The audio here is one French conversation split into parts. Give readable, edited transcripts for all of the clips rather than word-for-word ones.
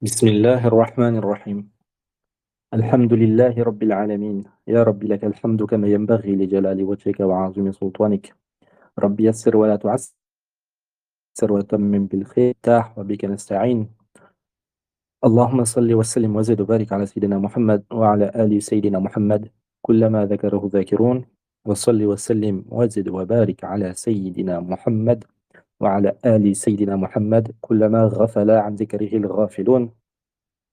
بسم الله الرحمن الرحيم. الحمد لله رب العالمين، يا رب لك الحمد كما ينبغي لجلال وجهك وعظيم سلطانك. رب يسر ولا تعسر وتمم بالخير تاح وبك نستعين. اللهم صل وسلم وزد وبارك على سيدنا محمد وعلى آل سيدنا محمد كلما ذكره ذاكرون. وصل وسلم وزد وبارك على سيدنا محمد وعلى آل سيدنا محمد كلما غفل عن ذكره الغافلون.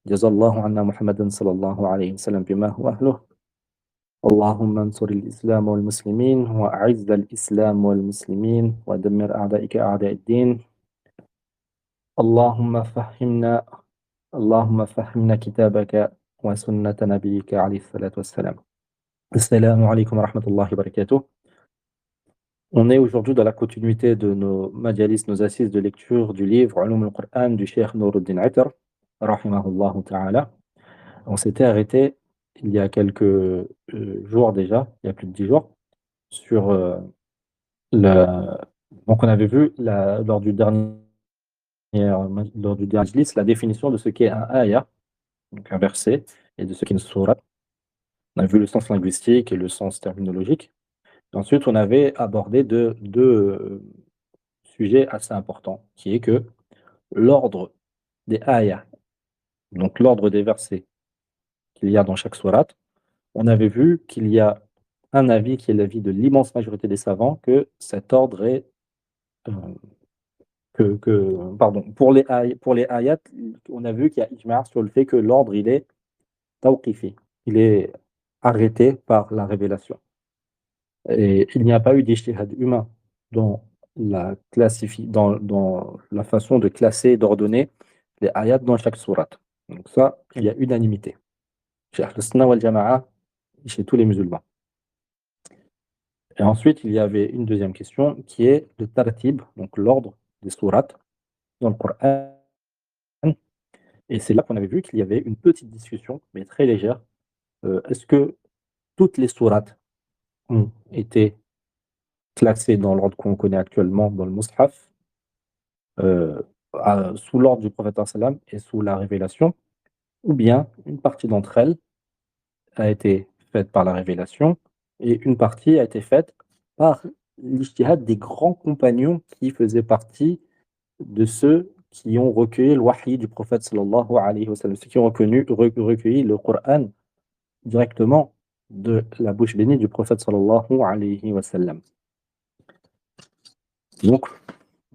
جزا الله عنا محمدا صلى الله عليه وسلم بما هو أهله. اللهم انصر الإسلام والمسلمين وأعز الإسلام والمسلمين ودمر أعدائك أعداء الدين. اللهم فهمنا اللهم فهمنا كتابك وسنة نبيك عليه الصلاة والسلام. Assalamu alaikum wa rahmatullahi wa barakatuh. On est aujourd'hui dans la continuité de nos majalis, nos assises de lecture du livre Ulum al-Qur'an du Cheikh Nuruddin Attar, rahimahullah ta'ala. On s'était arrêté il y a quelques jours déjà, il y a plus de 10 jours, sur le... Donc on avait vu lors du dernier majlis la définition de ce qu'est un ayah, donc un verset, et de ce qu'est une sourate. On a vu le sens linguistique et le sens terminologique. Et ensuite, on avait abordé deux sujets assez importants, qui est que l'ordre des ayahs, donc l'ordre des versets qu'il y a dans chaque sourate, on avait vu qu'il y a un avis qui est l'avis de l'immense majorité des savants, que cet ordre est euh, pardon, pour les ayats, on a vu qu'il y a ijma' sur le fait que l'ordre, il est tawqifi, il est arrêté par la révélation. Et il n'y a pas eu d'ijtihad humain dans dans la façon de classer, d'ordonner les ayats dans chaque sourate. Donc ça, il y a unanimité. Chez Ahl-Sunnah wal Jama'a, chez tous les musulmans. Et ensuite, il y avait une deuxième question qui est le tartib, donc l'ordre des sourates dans le Coran. Et c'est là qu'on avait vu qu'il y avait une petite discussion, mais très légère. Est-ce que toutes les sourates ont été classées dans l'ordre qu'on connaît actuellement dans le Mus'haf, sous l'ordre du prophète sallam et sous la révélation, ou bien une partie d'entre elles a été faite par la révélation et une partie a été faite par l'ijtihad des grands compagnons qui faisaient partie de ceux qui ont recueilli le wahi du prophète sallallahu alayhi wa sallam, ceux qui ont recueilli le Coran directement de la bouche bénie du prophète sallallahu alayhi wa sallam. Donc,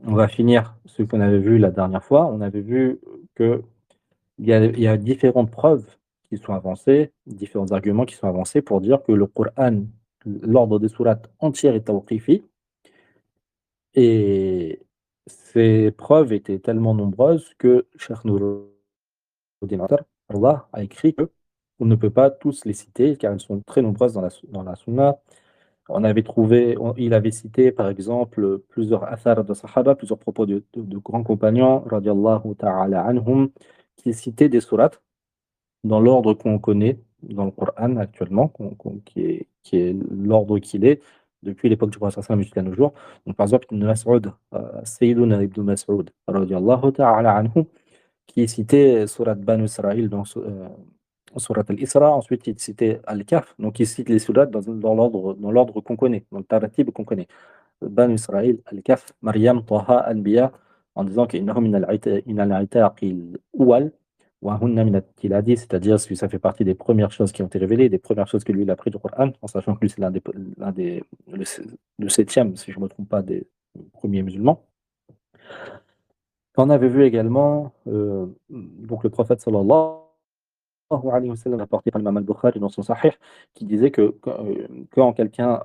on va finir ce qu'on avait vu la dernière fois. On avait vu qu'il y a différentes preuves qui sont avancées, différents arguments qui sont avancés pour dire que le Coran, l'ordre des sourates entière est tawqifi. Et ces preuves étaient tellement nombreuses que Cheikh Nuruddin Allah a écrit qu'on ne peut pas tous les citer car elles sont très nombreuses dans la Sunna. Il avait cité par exemple plusieurs athars de Sahaba, plusieurs propos de grands compagnons, radiallahu ta'ala anhum, qui citaient des sourates dans l'ordre qu'on connaît dans le Coran actuellement, qui est l'ordre qu'il est depuis l'époque du prophète sallam jusqu'à nos jours. Donc par exemple, Ibn Mas'ud, Sayyiduna Ibn Mas'ud, radiallahu ta'ala anhu, qui citait surat Banu Israël surat Al-Isra, ensuite il citait Al-Kahf, donc il cite les sourates dans l'ordre qu'on connaît, dans le taratib qu'on connaît. Banu Israël, Al-Kahf, Maryam, Taha, Anbiya, en disant qu'Innahum min al-'itaqil awwal wa hunna min at-tiladi, c'est-à-dire que ça fait partie des premières choses qui ont été révélées, des premières choses que lui il a appris du Coran, en sachant que lui c'est le septième, si je ne me trompe pas, des premiers musulmans. On avait vu également donc le prophète sallallahu alayhi wa sallam, rapporté par l'imam al-Bukhari dans son Sahih, qui disait que quand quelqu'un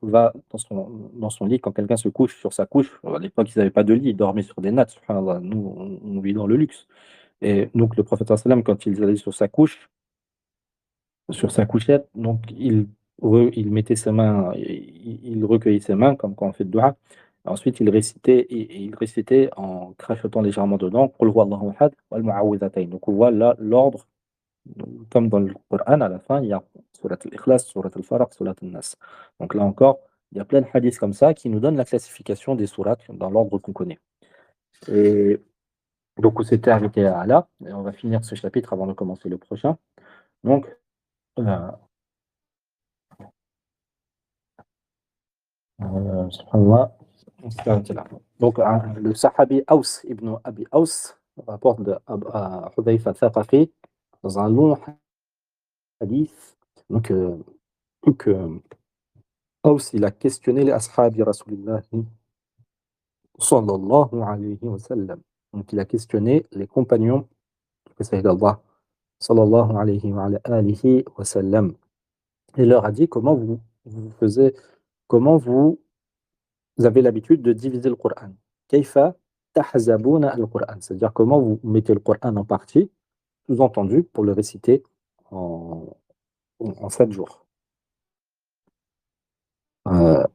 va dans son lit, quand quelqu'un se couche sur sa couche, à l'époque ils n'avaient pas de lit, ils dormaient sur des nattes, subhanallah, nous on vit dans le luxe. Et donc le prophète sallallahu alayhi wa sallam, quand il allait sur sa couche, sur sa couchette, donc il mettait ses mains, il recueillait ses mains comme quand on fait le dua. Ensuite, il récitait en crachotant légèrement dedans, Qul huwallahu ahad wal mu'awwidhatayn. Donc on voit là l'ordre, comme dans le Coran, à la fin, il y a Surat al-Ikhlas, Surat al-Falaq, Surat al-Nas. Donc là encore, il y a plein de hadiths comme ça qui nous donnent la classification des sourates dans l'ordre qu'on connaît. Et Donc on s'était arrêté là et on va finir ce chapitre avant de commencer le prochain. Donc, subhanallah, on s'est arrêté là. Donc le sahabi Aws ibn Abi Aws rapporte de Hudayfa Thaqafi dans un long hadith. Donc, Aws, il a questionné les ashabi Rasulillah sallallahu alayhi wa sallam. Donc il a questionné les compagnons du prophète d'Allah sallallahu alayhi wa alihi wa sallam. Il leur a dit comment vous avez l'habitude de diviser le Coran. Kayfa tahzabuna al-Qur'an, c'est-à-dire comment vous mettez le Coran en partie, sous-entendu pour le réciter en, en 7 jours.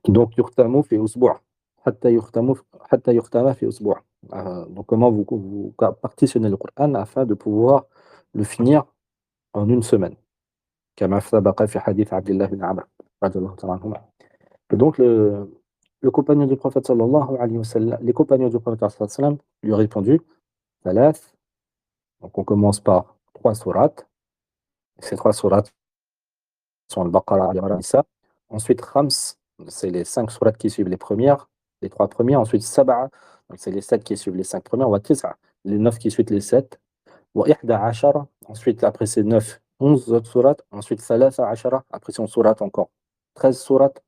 Donc yukhtamu fi usbu' hatta yukhtama fi usbu'. Donc comment vous partitionnez le Coran afin de pouvoir le finir en une semaine. كما سبق في حديث عبد الله بن عمرو رضي الله تعالى عنهما. Et donc le compagnon du prophète sallallahu alayhi wa sallam, les compagnons du prophète sallallahu alayhi wa sallam lui ont répondu Thalath. Donc on commence par 3 sourates. Ces 3 sourates sont Al-Baqarah, Al-Nisa. Ensuite Khams, c'est les 5 sourates qui suivent les 3 premières. Ensuite Sab'a, donc c'est les 7 qui suivent les 5 premières. Wa Tis'a, les 9 qui suivent les 7. Wa Ihda Ashara, ensuite après ces 9, 11 autres sourates. Ensuite Thalatha Ashara, après son sourate encore 13 sourates.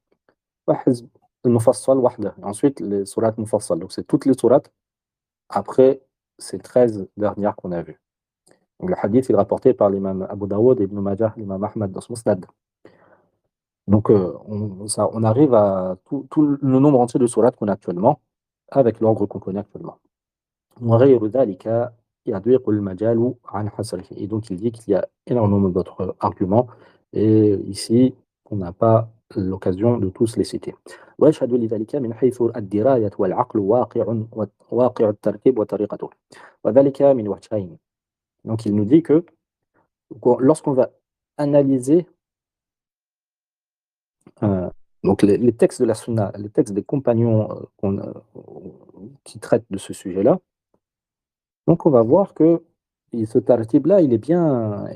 Wa Hizb al-Mufassal wahda. Ensuite les sourates Mufassal. Donc c'est toutes les sourates après ces 13 dernières qu'on a vues. Donc, le hadith est rapporté par l'imam Abu Daoud et Ibn Majah, l'imam Ahmad dans son Musnad. Donc, on arrive à tout le nombre entier de sourates qu'on a actuellement, avec l'ordre qu'on connaît actuellement. وغير ذلك يضيق المجال عن حصره. Et donc, il dit qu'il y a énormément d'autres arguments, et ici, on n'a pas l'occasion de tous les citer. ويشهد لذلك من حيث الدراية والعقل واقع الترتيب وطريقته. وذلك من وجهين. Donc, il nous dit que lorsqu'on va analyser donc les textes de la Sunna, les textes des compagnons qui traitent de ce sujet-là, donc on va voir que ce tartib-là, il est bien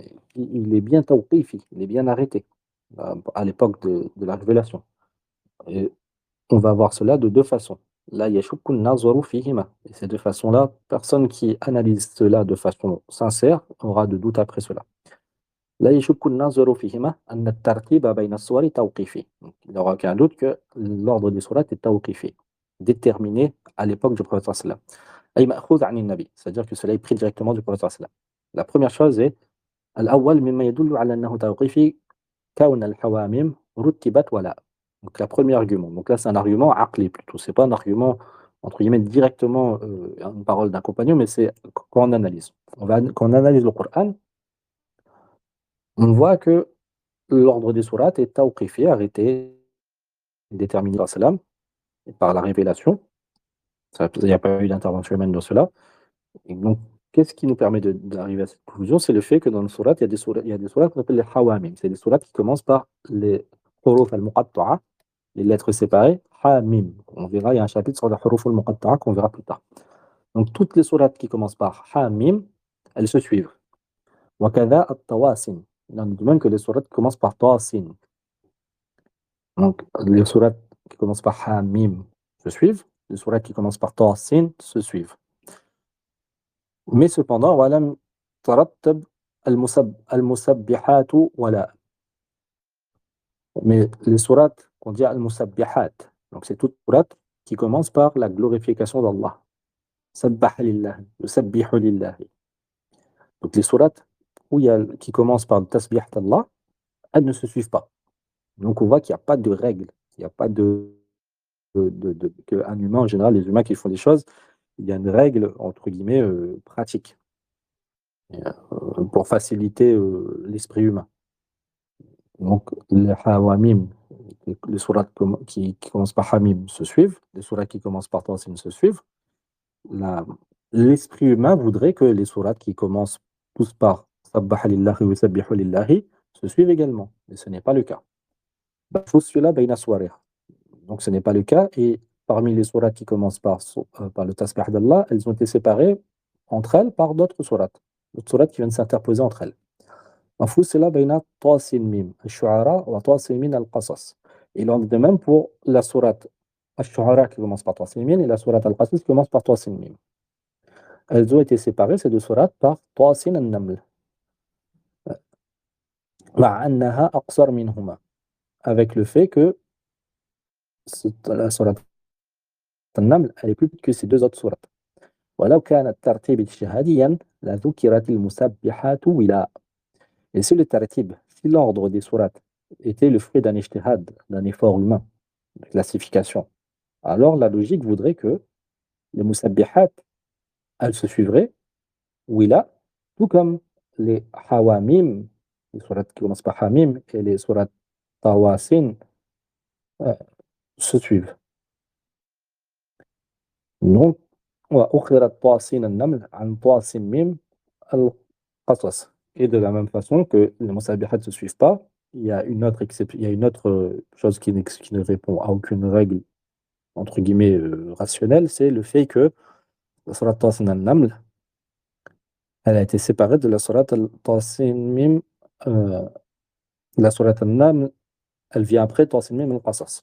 tawqifi, il est bien arrêté à l'époque de la révélation. Et on va voir cela de deux façons. Là, yashukku an-nazaru fihima. Et ces deux façons-là, personne qui analyse cela de façon sincère aura de doute après cela. لا يشك الناظر فيهما أن الترتيب بين الصور توقيفي. Il n'y aura aucun doute que l'ordre des sourates est tawqifi, déterminé à l'époque du prophète sallam. أي مأخوذ عن النبي, c'est-à-dire que cela est pris directement du prophète sallam. La première chose est الأول مما يدل على أنه توقيفي كون الحواميم رتبت ولا. Donc la premier argument. Donc là c'est un argument aqli plutôt, c'est pas un argument entre guillemets directement une parole d'un compagnon, mais c'est quand on analyse. Quand on analyse le Coran, on voit que l'ordre des sourates est tawqifi, arrêté, déterminé par salam, par la révélation. Il n'y a pas eu d'intervention humaine dans cela. Et donc, qu'est-ce qui nous permet d'arriver à cette conclusion? C'est le fait que dans le surat, il y a des sourates qu'on appelle les hawamim. C'est des sourates qui commencent par les huruf al-muqatta'a, les lettres séparées, hamim. On verra, il y a un chapitre sur les huruf al-muqatta'a qu'on verra plus tard. Donc, toutes les sourates qui commencent par hamim, elles se suivent. Wa kadha at-tawasin. Il en est de même que les sourates qui commencent par tasin. Donc, les sourates qui commencent par Hamim se suivent, les sourates qui commencent par Tasin se suivent. Mais cependant, walam tarattab al-musabbihatu wala. Mais les sourates qu'on dit al-musabbihat, donc c'est toutes les sourates qui commencent par la glorification d'Allah. Sabbaha lillahi, yusabbihu lillahi. Donc les sourates qui commencent par le tasbih d'Allah, elles ne se suivent pas. Donc on voit qu'il n'y a pas de règle, il n'y a pas qu'un humain, en général, les humains qui font des choses, il y a une règle, entre guillemets, pratique, pour faciliter l'esprit humain. Donc, les hawamim, les sourates qui commencent par hamim se suivent, les sourates qui commencent par tasim se suivent. L'esprit humain voudrait que les sourates qui commencent tous par sabbaha lillahi wa sabbihu lillahi se suivent également, mais ce n'est pas le cas. Celui-là, bayna soirih. Donc ce n'est pas le cas, et parmi les sourates qui commencent par le tasbih d'Allah, elles ont été séparées entre elles par d'autres sourates qui viennent s'interposer entre elles. وفصل بين طاس ميم الشعراء وطاس ميم القصص. Il en est de même pour la sourate الشعراء qui commence par طاس ميم et la sourate القصص qui commence par طاس ميم. Elles ont été séparées, ces deux sourates, par طاس النمل مع أنها أقصر منهما, avec le fait que la sourate النمل elle est plus petite que ces deux autres sourates. ولو كان الترتيب اجتهاديا لذكرت المسبحات ولا. Et si le tartib, si l'ordre des sourates était le fruit d'un ijtihad, d'un effort humain, de classification, alors la logique voudrait que les musabbihat, elles se suivraient, wila, tout comme les hawamim, les sourates qui commencent par hamim, et les sourates tawasin euh, se suivent. Donc, وأخرت طاسين النمل عن طاس ميم القصص. Et de la même façon que les musabihat ne se suivent pas, il y a une autre, il y a une autre chose qui ne répond à aucune règle, entre guillemets, rationnelle, c'est le fait que la surat Tasin al-Naml, elle a été séparée de la surat Tasin Mim, la surat al-Naml, elle vient après Tasin Mim al-Qasas.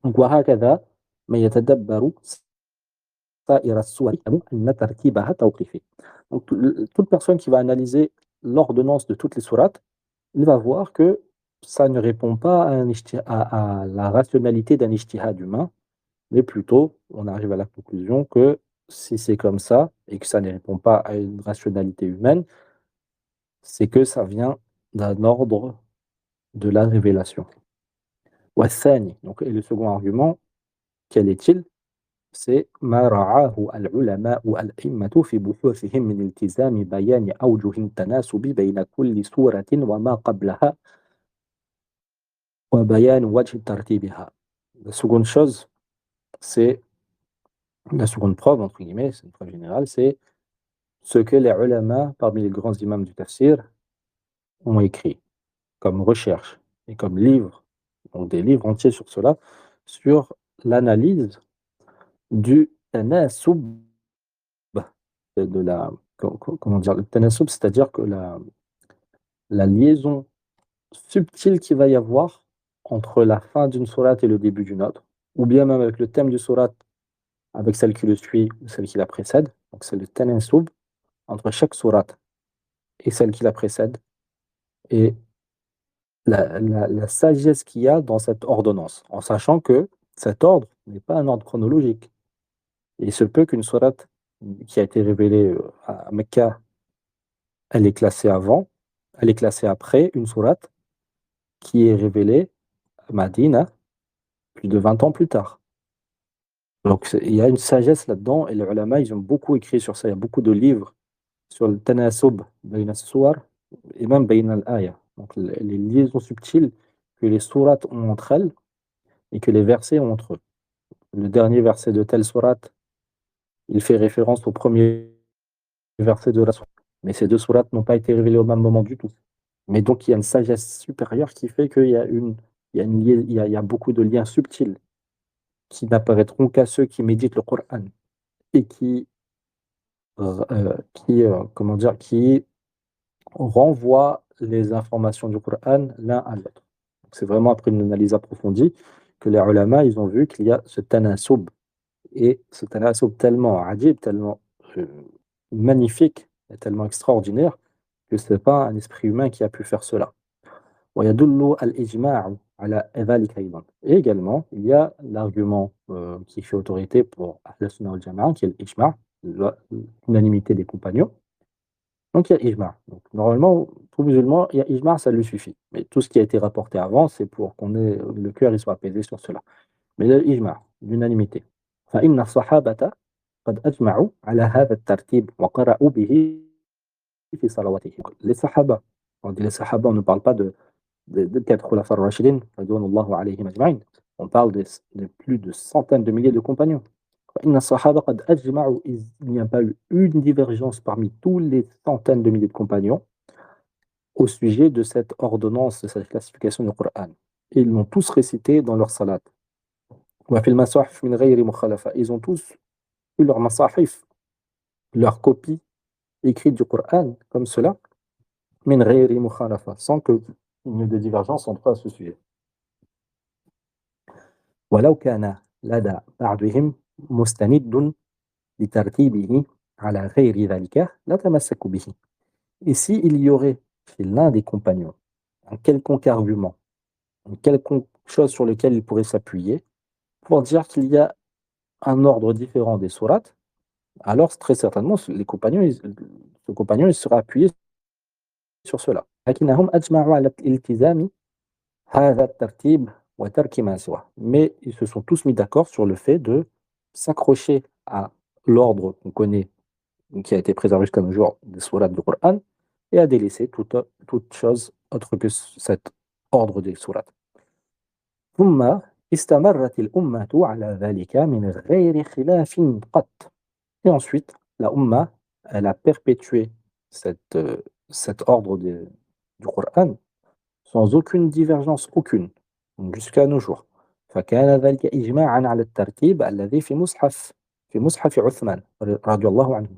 Donc, وهكذا من يتدبر سائر السور يعلم أن ترتيبها توقيفي. Donc, toute personne qui va analyser l'ordonnance de toutes les sourates, il va voir que ça ne répond pas à la rationalité d'un ijtihad humain, mais plutôt, on arrive à la conclusion que si c'est comme ça, et que ça ne répond pas à une rationalité humaine, c'est que ça vient d'un ordre de la révélation. والثاني, donc, et le second argument, quel est-il? C'est ما رعاه العلماء والأئمة في بحوثهم من التزام بيان أوجه التناسب بين كل سورة وما قبلها وبيان وجه ترتيبها. La seconde chose, c'est la seconde preuve, entre guillemets, c'est une preuve générale, c'est ce que les ulama, parmi les grands imams du tafsir, ont écrit comme recherche et comme livre, donc des livres entiers sur cela, sur l'analyse du tanasub, de la, comment dire, le tanasub, c'est-à-dire que la liaison subtile qu'il va y avoir entre la fin d'une sourate et le début d'une autre, ou bien même avec le thème du sourate, avec celle qui le suit ou celle qui la précède. Donc c'est le tanasub entre chaque sourate et celle qui la précède, et la sagesse qu'il y a dans cette ordonnance, en sachant que cet ordre n'est pas un ordre chronologique. Et il se peut qu'une sourate qui a été révélée à Mecca, elle est classée avant, elle est classée après une sourate qui est révélée à Madina plus de 20 ans plus tard. Donc il y a une sagesse là-dedans, et les ulama, ils ont beaucoup écrit sur ça. Il y a beaucoup de livres sur le tanasub bayna as-suwar et même bayna al-aya. Donc les liaisons subtiles que les sourates ont entre elles et que les versets ont entre eux. Le dernier verset de telle sourate, il fait référence au premier verset de la sourate. Mais ces deux sourates n'ont pas été révélées au même moment du tout. Mais donc il y a une sagesse supérieure qui fait qu'il y a il y a beaucoup de liens subtils qui n'apparaîtront qu'à ceux qui méditent le Coran et comment dire, qui renvoient les informations du Coran l'un à l'autre. C'est vraiment après une analyse approfondie que les ulama, ils ont vu qu'il y a ce tanasub, et ce tanasub tellement adib, tellement magnifique et tellement extraordinaire que ce n'est pas un esprit humain qui a pu faire cela. ويدل الإجماع على ذلك أيضا. Et également, il y a l'argument qui fait autorité pour Ahl Sunnah wal Jama'a, qui est l'ijma', l'unanimité des compagnons. Donc il y a ijma'. Donc normalement, pour musulman, il y a ijma', ça lui suffit. Mais tout ce qui a été rapporté avant, c'est pour qu'on ait le cœur il soit apaisé sur cela. Mais il y a l'ijma', l'unanimité. فإن الصحابة قد أجمعوا على هذا الترتيب وقرأوا به في صلواتهم. Les sahaba, on dit les sahaba, on ne parle pas des quatre khulafa ar-rashidin, radiyallahu alayhim ajma'in. On parle de plus de centaines de milliers de compagnons. فإن الصحابة قد أجمعوا, il n'y a pas eu une divergence parmi tous les centaines de milliers de compagnons au sujet de cette ordonnance, de cette classification du Coran. Ils l'ont tous récité dans leur salat. وفي المصاحف من غير مخالفة. Ils ont tous eu leur masahif, leur copie écrite du Coran comme cela, min ghayri mukhalafa, sans qu'il y ait de divergence entre eux à ce sujet. ولو كان لدى بعضهم مستند لترتيبه على غير ذلك لتمسكوا به. Et s'il y aurait chez l'un des compagnons un quelconque argument, une quelconque chose sur lequel il pourrait s'appuyer pour dire qu'il y a un ordre différent des sourates, alors très certainement ce compagnon il sera appuyé sur cela. لكنهم أجمعوا على الالتزام هذا الترتيب وترك ما سواه. Mais ils se sont tous mis d'accord sur le fait de s'accrocher à l'ordre qu'on connaît, qui a été préservé jusqu'à nos jours des sourates du Coran, et à délaisser toute chose autre que cet ordre des sourates. ثم استمرت الأمة على ذلك من غير خلاف قط. Et ensuite, la Ummah, elle a perpétué cet ordre du Coran sans aucune divergence, aucune, jusqu'à nos jours. فكان ذلك إجماعا على الترتيب الذي في مصحف عثمان رضي الله عنه.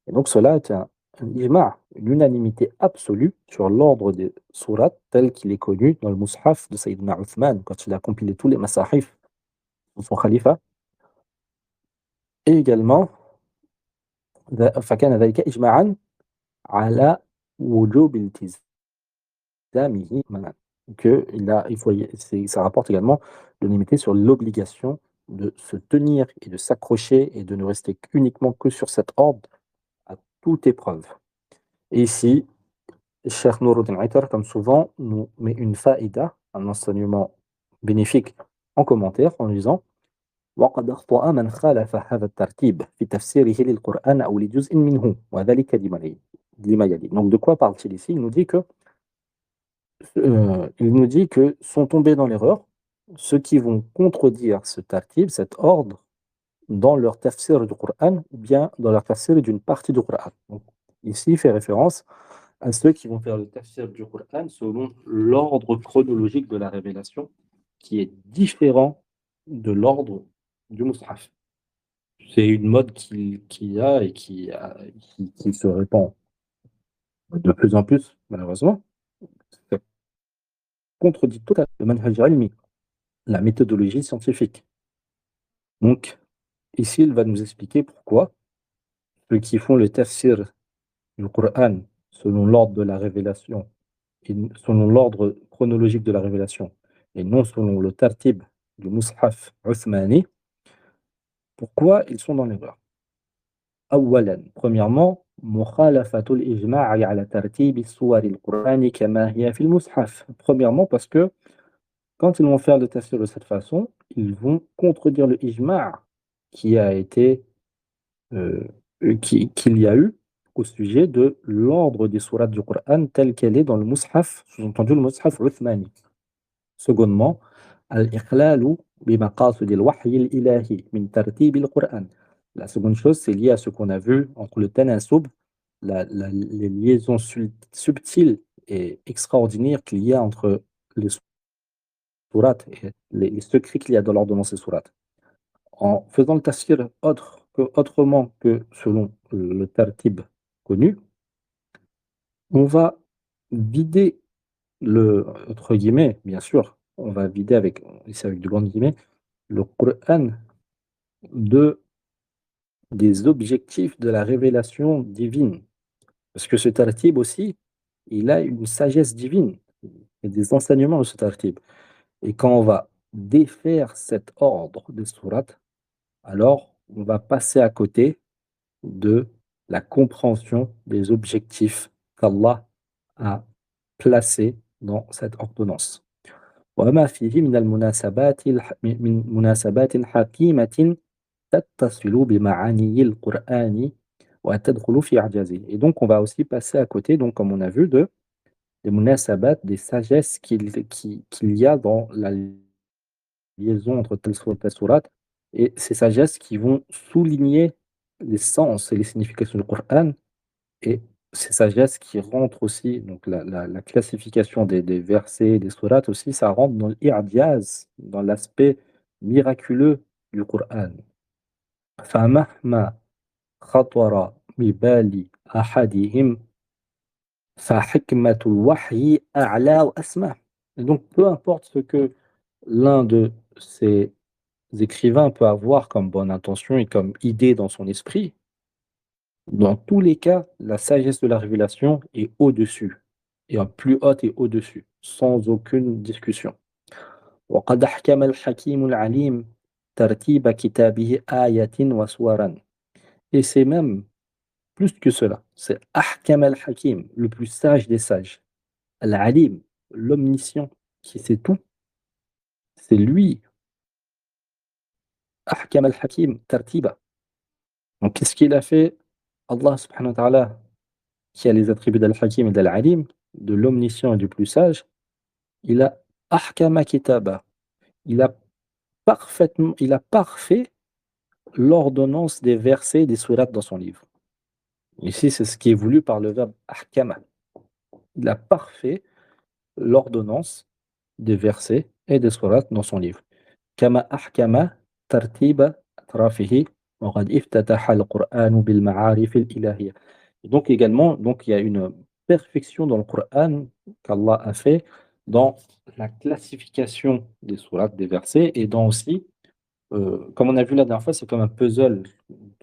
Et donc cela est un ijma', une unanimité absolue sur l'ordre des sourates tel qu'il est connu dans le mushaf de Sayyidina Uthman quand il a compilé tous les masahif sous son khalifa. Et également, فكان ذلك إجماعا على وجوب التزامه معًا. Ça rapporte également l'unanimité sur l'obligation de se tenir et de s'accrocher et de ne rester uniquement que sur cet ordre à toute épreuve. Et ici, Cheikh Nouruddin Aitar, comme souvent, nous met une faïda, un enseignement bénéfique en commentaire en disant وقد أخطأ من خالف هذا الترتيب في تفسيره للقرآن أو لجزء منه وذلك لما يلي. Donc de quoi parle-t-il ici? Il nous dit que sont tombés dans l'erreur ceux qui vont contredire ce tartib, cet ordre, dans leur tafsir du Coran ou bien dans leur tafsir d'une partie du Coran. Donc, ici, il fait référence à ceux qui vont faire le tafsir du Coran selon l'ordre chronologique de la révélation, qui est différent de l'ordre du Mus'haf. C'est une mode qui a et qui se répand de plus en plus, malheureusement. Ça contredit totalement le manhaj ilmi, la méthodologie scientifique. Donc, ici, il va nous expliquer pourquoi ceux qui font le tafsir du Coran selon l'ordre de la révélation, et selon l'ordre chronologique de la révélation, et non selon le tartib du Mus'haf Uthmani, pourquoi ils sont dans l'erreur? أولاً, premièrement, مخالفة الإجماع على ترتيب سور القرآن كما هي في المصحف. Premièrement, parce que quand ils vont faire le tafsir de cette façon, ils vont contredire le ijma' qui a été euh, qu'il y a eu au sujet de l'ordre des sourates du Coran tel qu'elle est dans le Mus'haf, sous-entendu le Mus'haf Uthmani. Secondement, al-ikhlalu bimaqasid al-wahy al-ilahi min tartib al-Qur'an. La seconde chose, c'est lié à ce qu'on a vu entre le tanasub, les liaisons subtiles et extraordinaires qu'il y a entre les sourates et les secrets qu'il y a dans l'ordonnance des sourates. En faisant le tafsir autrement que selon le tartib connu, on va vider entre guillemets, bien sûr, on va vider ici avec de grandes guillemets, le Coran des objectifs de la révélation divine. Parce que ce tartib aussi, il a une sagesse divine et des enseignements de ce tartib. Et quand on va défaire cet ordre des sourates, alors on va passer à côté de la compréhension des objectifs qu'Allah a placés dans cette ordonnance. وما فيه من المناسبات من مناسبات حكيمة تتصل بمعاني القرآن وتدخل في إعجازه. Et donc on va aussi passer à côté, donc comme on a vu, des munasabat, des sagesses qu'il y a dans la liaison entre telle sourate, et ces sagesses qui vont souligner les sens et les significations du Coran, et ces sagesses qui rentrent aussi, donc la classification des versets, des sourates aussi, ça rentre dans l'I'jaz, dans l'aspect miraculeux du Coran. فمهما خطر ببال أحدهم فحكمة الوحي أعلى وأسمى. Et donc, peu importe ce que l'un de ces écrivains peut avoir comme bonne intention et comme idée dans son esprit, dans tous les cas, la sagesse de la révélation est au-dessus, et en plus haute et au-dessus, sans aucune discussion. وقد أحكم الحكيم العليم ترتيب كتابه آية وسورا. Et c'est même plus que cela, c'est Ahkam al-Hakim, le plus sage des sages, Al-Alim, l'omniscient, qui sait tout, c'est lui, Ahkam al-Hakim, Tartiba. Donc qu'est-ce qu'il a fait? Allah subhanahu wa ta'ala, qui a les attributs d'Al-Hakim et d'Al-Alim, de l'omniscient et du plus sage, il a Ahkama Kitaba, il a il a parfait l'ordonnance des versets des sourates dans son livre. Ici, c'est ce qui est voulu par le verbe Ahkama. Il a parfait l'ordonnance des versets et des sourates dans son livre. كما أحكم ترتيب أطرافه وقد افتتح القرآن بالمعارف الإلهية. Et donc également, donc il y a une perfection dans le Coran qu'Allah a fait dans la classification des sourates, des versets, et dans aussi, comme on a vu la dernière fois, c'est comme un puzzle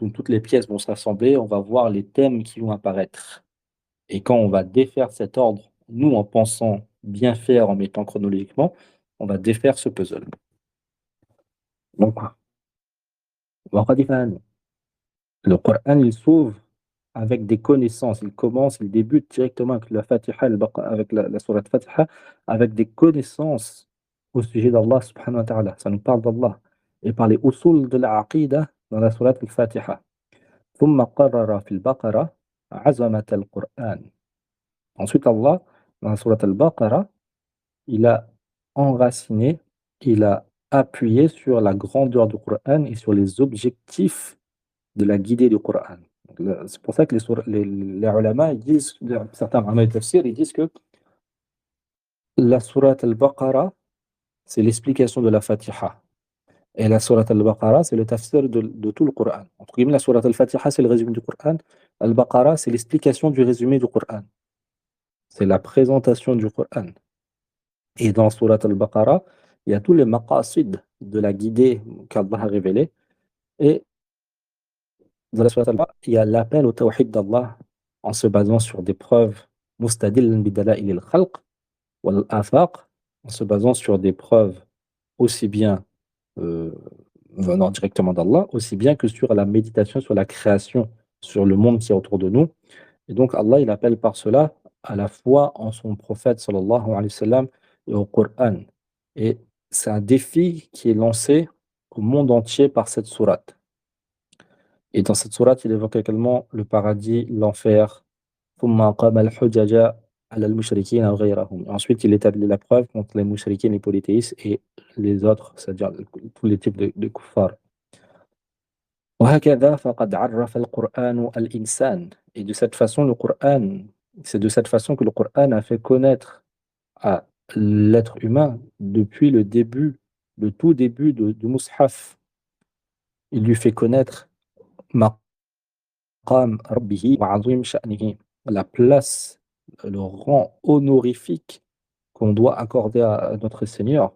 où toutes les pièces vont s'assembler, on va voir les thèmes qui vont apparaître. Et quand on va défaire cet ordre, nous en pensant bien faire en mettant chronologiquement, on va défaire ce puzzle. Donc, وقد فعلنا. Le Coran, il s'ouvre avec des connaissances. Il commence, il débute directement avec la Fatiha, avec la sourate Fatiha, avec des connaissances au sujet d'Allah subhanahu wa ta'ala. Ça nous parle d'Allah. Et par les usul de la Aqidah dans la sourate al-Fatiha. ثم قرر في البقرة عظمة القرآن. Ensuite, Allah, dans la sourate al-Baqarah, il a enraciné, il a appuyé sur la grandeur du Coran et sur les objectifs de la guidée du Coran. C'est pour ça que les ulama ils disent, certains ulama de tafsir, ils disent que la sourate al-Baqarah, c'est l'explication de la Fatiha. Et la sourate al-Baqarah, c'est le tafsir de tout le Coran. Entre guillemets, la sourate al-Fatiha, c'est le résumé du Coran. Al-Baqarah, c'est l'explication du résumé du Coran. C'est la présentation du Coran. Et dans sourate al-Baqarah, il y a tous les maqasid de la guidée qu'Allah a révélée. Et dans la sourate al-Baqarah, il y a l'appel au tawhid d'Allah en se basant sur des preuves mustadillan bidala'il al-khalq wal afaq, en se basant sur des preuves aussi bien euh, venant directement d'Allah, aussi bien que sur la méditation sur la création, sur le monde qui est autour de nous. Et donc Allah, il appelle par cela à la foi en son prophète sallallahu alayhi wa sallam et au Coran. Et c'est un défi qui est lancé au monde entier par cette sourate. Et dans cette sourate, il évoque également le paradis, l'enfer. ثم قام الحجج على المشركين وغيرهم. Et ensuite, il établit la preuve contre les mouchriquins, les polythéistes et les autres, c'est-à-dire tous les types de kuffars. وهكذا فقد عرف القرآن الإنسان. Et de cette façon, le Coran, c'est de cette façon que le Coran a fait connaître à l'être humain depuis le début, le tout début du Mus'haf. Il lui fait connaître maqam rabbihi wa azim sha'nihi, la place, le rang honorifique qu'on doit accorder à notre Seigneur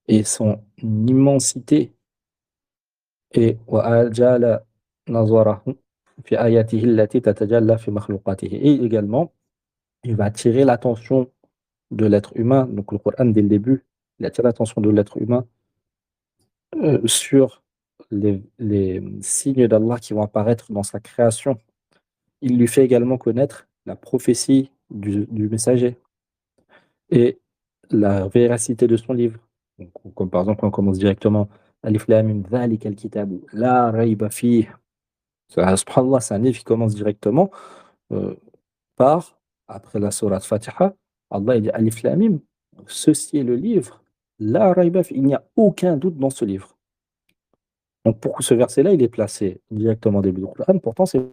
et son immensité. Et وَأَجَالَ نَظَرَهُ فِي آيَاتِهِ الَّتِي تَتَجَلَّى فِي مَخْلُوقَاتِهِ. Et également, il va attirer l'attention de l'être humain, donc le Coran dès le début, il attire l'attention de l'être humain sur les signes d'Allah qui vont apparaître dans sa création. Il lui fait également connaître la prophétie du messager et la véracité de son livre. Donc, comme par exemple, on commence directement Alif Lam Mim Dhalika al-Kitabu La Rayba Fih. Subhanallah, c'est un livre qui commence directement euh, par, après la sourate Fatiha, Allah il dit Alif Lam Mim, ceci est le livre, La Rayba Fih, il n'y a aucun doute dans ce livre. Donc pour ce verset-là, il est placé directement au début du Coran, pourtant c'est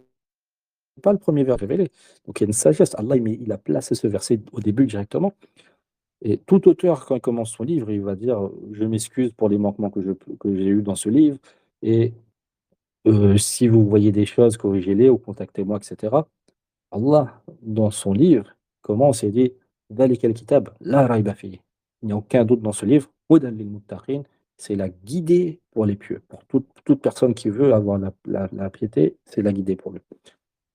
pas le premier verset révélé. Donc il y a une sagesse, Allah il a placé ce verset au début directement. Et tout auteur, quand il commence son livre, il va dire je m'excuse pour les manquements que j'ai eus dans ce livre. Et Si vous voyez des choses, corrigez-les ou contactez-moi, et cetera. Allah, dans son livre, commence et dit: «ذَلِكَ الْكِتَابُ لَا رَيْبَ فِيهِ». Il n'y a aucun doute dans ce livre. هُدًى لِلْمُتَّقِينَ. C'est la guidée pour les pieux. Pour toute personne qui veut avoir la piété, c'est la guidée pour lui.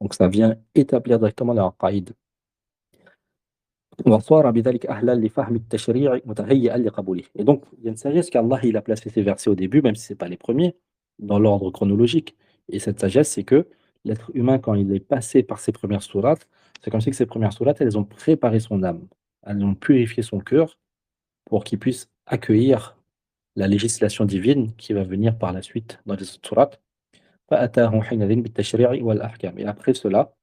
Donc ça vient établir directement la qaïd. وَصَارَ بِذَلِكَ أَهْلًا لِفَهْمِ التَّشْرِيعِ مُتَهَيِّئًا لِقَبُولِهِ. Et donc, il y a une sagesse qu'Allah il a placé ces versets au début, même si ce n'est pas les premiers, dans l'ordre chronologique. Et cette sagesse, c'est que l'être humain, quand il est passé par ces premières sourates, c'est comme si que ces premières sourates, elles ont préparé son âme. Elles ont purifié son cœur pour qu'il puisse accueillir la législation divine qui va venir par la suite dans les autres sourates. فَأَتَاهُ حِينَئِذٍ بِالتَّشْرِيعِ وَالْأَحْكَامِ. Et après cela,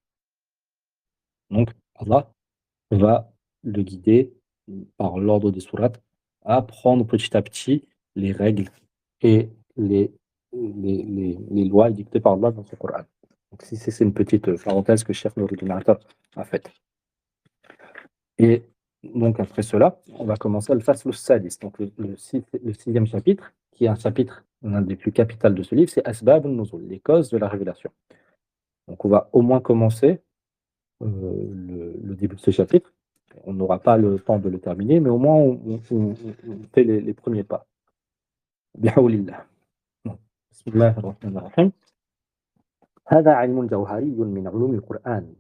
donc, Allah va le guider par l'ordre des sourates à prendre petit à petit les règles et les lois dictées par Allah dans ce Coran. Donc, si c'est une petite parenthèse que Cheikh Noureddin Atar a faite. Et donc, après cela, on va commencer le Fasl al-Sadis, donc le sixième chapitre, qui est un chapitre, l'un des plus capitaux de ce livre, c'est Asbab al-Nuzul, les causes de la révélation. Donc, on va au moins commencer le début de ce chapitre. On n'aura pas le temps de le terminer, mais au moins on fait les premiers pas. بحول الله. بسم الله الرحمن الرحيم. هذا علم جوهري من علوم القرآن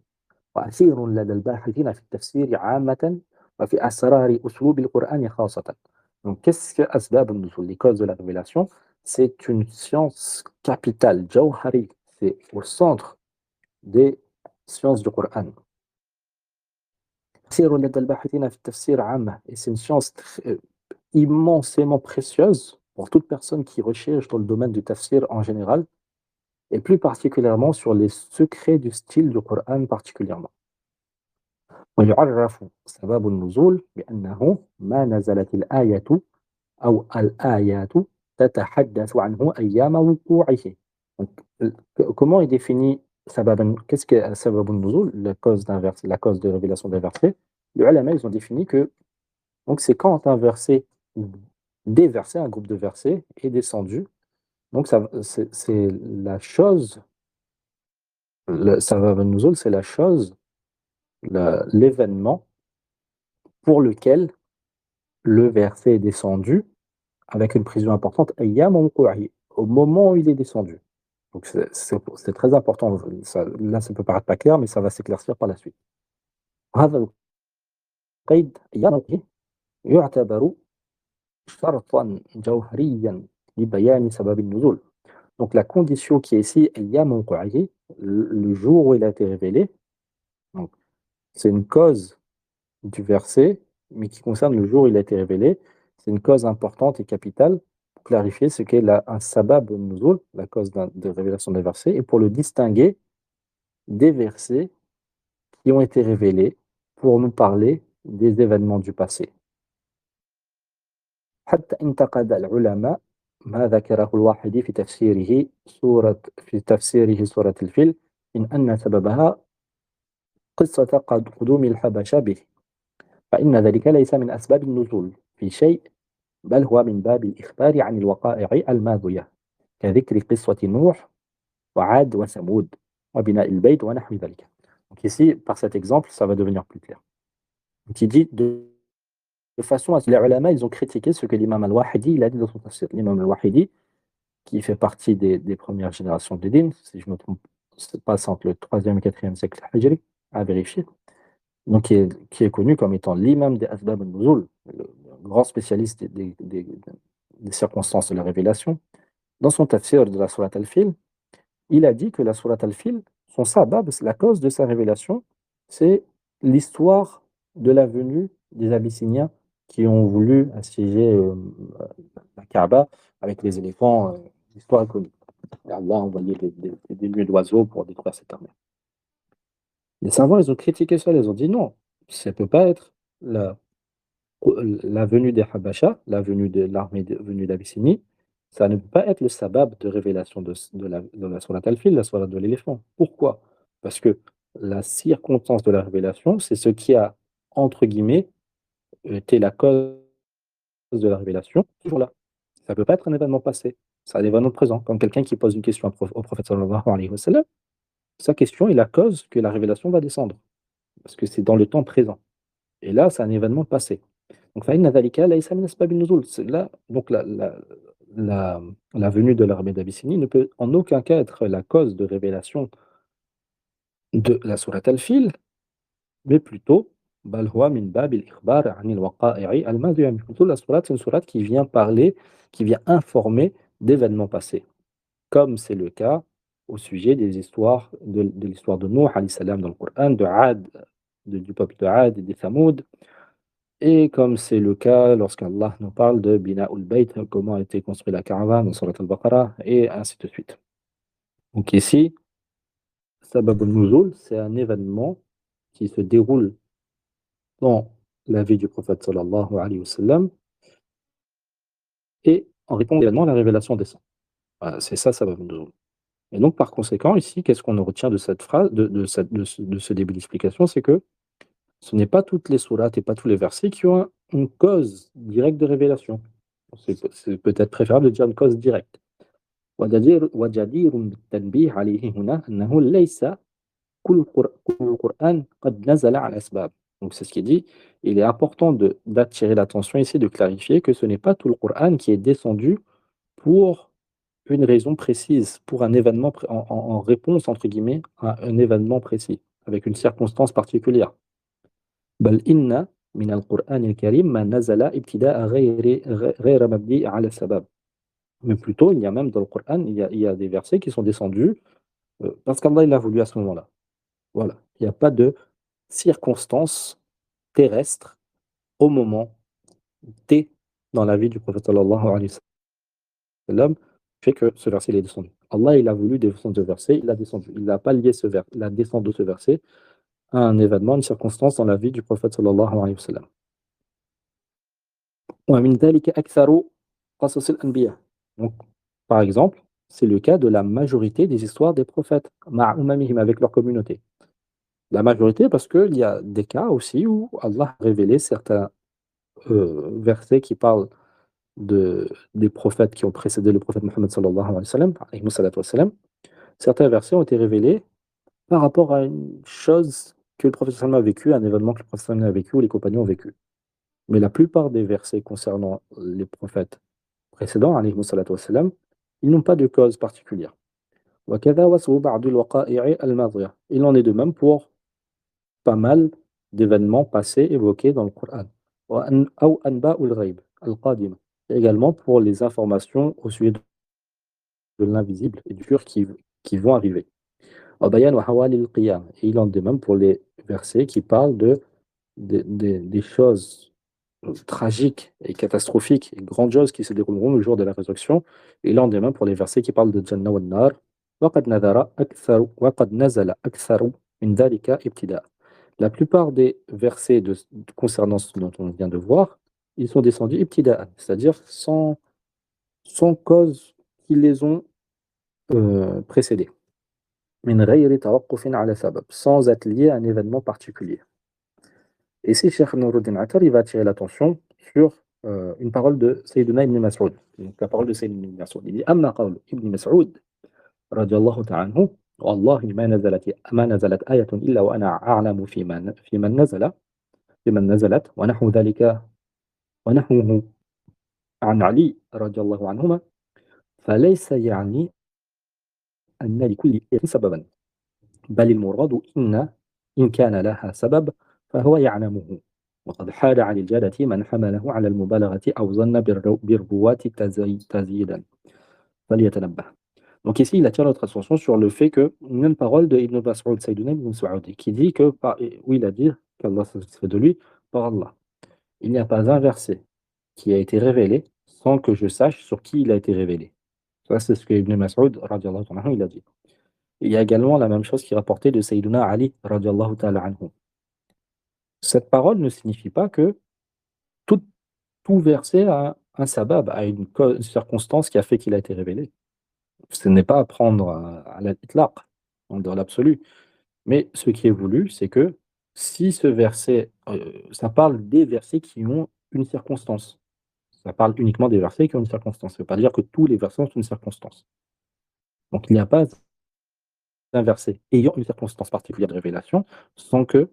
وأثير لدى الباحثين في التفسير عامة وفي أسرار أسلوب القرآن خاصة. Donc, qu'est-ce que أسباب النزول, les causes de la révélation? C'est une science capitale, jawhari, c'est au centre des sciences du Coran. أثير لدى الباحثين في التفسير عامة, et c'est une science immensément précieuse pour toute personne qui recherche dans le domaine du tafsir en général, et plus particulièrement sur les secrets du style du Coran particulièrement. ويعرف سبب النزول بأنه ما نزلت الآية أو الآيات تتحدث عنه أيام وقوعه. Donc, comment est défini sababan? Qu'est-ce que sabab al-nuzul, la cause d'un verset, la cause de révélation d'un verset? Les ulama, ils ont défini que donc c'est quand un verset, des versets, un groupe de versets est descendu. Donc ça, c'est la chose, le sabab al-nuzul, c'est la chose, l'événement pour lequel le verset est descendu avec une précision importante, ayyam wuqu'i, au moment où il est descendu. Donc c'est très important. Là, ça peut paraître pas clair, mais ça va s'éclaircir par la suite. هذا القيد أيام وقوعه يعتبر شرطا جوهريا لبيان سبب النزول. Donc la condition qui est ici, أيام وقوعه, le jour où il a été révélé, donc c'est une cause du verset, mais qui concerne le jour où il a été révélé. C'est une cause importante et capitale pour clarifier ce qu'est un sabab nuzul, la cause de révélation des versets, et pour le distinguer des versets qui ont été révélés pour nous parler des événements du passé. حتى انتقد العلماء ما ذكره الواحدي في تفسيره سورة الفيل من أن سببها قصة قدوم الحبشة به، فإن ذلك ليس من أسباب النزول في شيء، بل هو من باب الإخبار عن الوقائع الماضية كذكر قصة نوح وعاد وثمود وبناء البيت ونحو ذلك. Donc ici, par cet exemple, ça va devenir plus clair. Donc il dit de façon à ce que les ulama, ils ont critiqué ce que l'imam al-Wahidi il a dit dans son tafsir. L'imam al-Wahidi, qui fait partie des premières générations de din, si je me trompe, c'est pas entre le 3e et 4e siècle hijri, à vérifier, donc qui est connu comme étant l'imam des Asbab al-Nuzul, le grand spécialiste des circonstances de la révélation. Dans son tafsir de la Surat al-Fil, il a dit que la Surat al-Fil, son sabab, la cause de sa révélation, c'est l'histoire de la venue des Abyssiniens qui ont voulu assiéger la Kaaba avec les éléphants, l'histoire est connue. Et Allah a envoyé des nuées d'oiseaux pour détruire cette armée. Les savants, ils ont critiqué ça, ils ont dit non, ça ne peut pas être la venue des Habasha, la venue de l'armée venue d'Abyssinie, ça ne peut pas être le sabab de révélation de la Surat al-Fil, la Surat de l'éléphant. Pourquoi? Parce que la circonstance de la révélation, c'est ce qui a, entre guillemets, été la cause de la révélation, toujours là. Ça ne peut pas être un événement passé. C'est un événement présent, comme quelqu'un qui pose une question au prophète sallallahu alayhi wa sallam, sa question est la cause que la révélation va descendre, parce que c'est dans le temps présent. Et là, c'est un événement passé. Donc, فإن ذلك ليس من أسباب النزول. C'est là, donc la, la venue de l'armée d'Abyssinie ne peut en aucun cas être la cause de révélation de la sourate Al-Fil, mais plutôt بل هو من باب الإخبار عن الوقائع الماضية. Mais plutôt, la sourate, c'est une sourate qui vient parler, qui vient informer d'événements passés, comme c'est le cas au sujet des histoires de l'histoire de Nuh alayhi salam dans le Coran, de Ad, du peuple de Ad et des Thamoud, et comme c'est le cas lorsqu'Allah nous parle de Bina'ul Bayt, comment a été construite la caravane dans Surat al-Baqarah, et ainsi de suite. Donc ici, Sabab al-Nuzul, c'est un événement qui se déroule dans la vie du prophète sallallahu alayhi wa sallam, et en répondant à l'événement, la révélation descend. Voilà, c'est ça, Sabab al-Nuzul. Et donc, par conséquent, ici, qu'est-ce qu'on retient de cette phrase, de ce début d'explication, c'est que ce n'est pas toutes les sourates et pas tous les versets qui ont une cause directe de révélation. C'est peut-être préférable de dire une cause directe. وجدير بالتنبيه عليه هنا أنه ليس كل القرآن قد نزل على أسباب. Donc c'est ce qu'il dit. Il est important d'attirer l'attention ici, de clarifier que ce n'est pas tout le Coran qui est descendu pour une raison précise, pour un événement, en réponse, entre guillemets, à un événement précis, avec une circonstance particulière. بل إن من القرآن الكريم ما نزل ابتداء غير مبني على السبب. Mais plutôt, il y a même dans le Coran, il y a des versets qui sont descendus parce qu'Allah il l'a voulu à ce moment-là. Voilà. Il n'y a pas de circonstance terrestre au moment T dans la vie du prophète sallallahu alayhi wa sallam fait que ce verset il est descendu. Allah il a voulu descendre ce verset, il l'a descendu. Il n'a pas lié la descente de ce verset à un événement, une circonstance dans la vie du prophète sallallahu alayhi wa sallam. ومن ذلك أكثر قصص الأنبياء. Donc, par exemple, c'est le cas de la majorité des histoires des prophètes, مع أممهم, avec leur communauté. La majorité parce qu'il y a des cas aussi où Allah a révélé certains versets qui parlent des prophètes qui ont précédé le prophète Mohammed sallallahu alayhi wa sallam. Certains versets ont été révélés par rapport à une chose que le prophète sallallahu a vécu, un événement que le prophète sallallahu a vécu ou les compagnons ont vécu. Mais la plupart des versets concernant les prophètes précédents, alayhi salatu wassalam, ils n'ont pas de cause particulière. وكذا وصف بعض الوقائع الماضية. Il en est de même pour pas mal d'événements passés évoqués dans le Coran. أو أنباء الغيب القادمة. Et également pour les informations au sujet de l'invisible et du futur qui vont arriver. وبيان وحوالي القيامة. Et il en est de même pour les versets qui parlent des choses tragiques et catastrophiques et grandioses qui se dérouleront le jour de la résurrection. Et là, on est même pour les versets qui parlent de Jannah wa Nar. وقد نزل أكثر من ذلك ابتداء. La plupart des versets concernant ce dont on vient de voir, ils sont descendus ibtida'an, c'est-à-dire sans cause qui les ont précédés. من غير توقف على سبب, sans être lié à un événement particulier. Et ici, Cheikh Nouruddin Attar, il va attirer l'attention sur une parole de Sayyidina Ibn Mas'ud. Donc la parole de Sayyidina Ibn Mas'ud. Il dit أما قول Ibn Mas'ud رضي الله تعالى عنه والله ما نزلت آية إلا وأنا أعلم في من نزلت ونحو ذلك ونحوه عن علي رضي الله عنهما فليس يعني أن لكل آية سببا بل المراد إن كان لها سبب فهو يعلمه وقد حال عن الجادة من حمله على المبالغة أو ظن بالرواة تزييدا فليتنبه. Donc ici, il attire notre attention sur le fait que, une parole de Ibn Mas'ud, Sayyidina Ibn Mas'ud, qui dit que, où il a dit qu'Allah se satisfait de lui, par Allah. Il n'y a pas un verset qui a été révélé sans que je sache sur qui il a été révélé. Ça, c'est ce que Ibn Mas'ud, radiallahu anhu, il a dit. Il y a également la même chose qui est rapportée de Sayyidina Ali, radiallahu ta'ala anhu. Cette parole ne signifie pas que tout, tout verset a un sabab, a une circonstance qui a fait qu'il a été révélé. Ce n'est pas à prendre à l'itlaq, dans l'absolu. Mais ce qui est voulu, c'est que si ce verset, ça parle des versets qui ont une circonstance. Ça parle uniquement des versets qui ont une circonstance. Ça ne veut pas dire que tous les versets ont une circonstance. Donc il n'y a pas un verset ayant une circonstance particulière de révélation sans que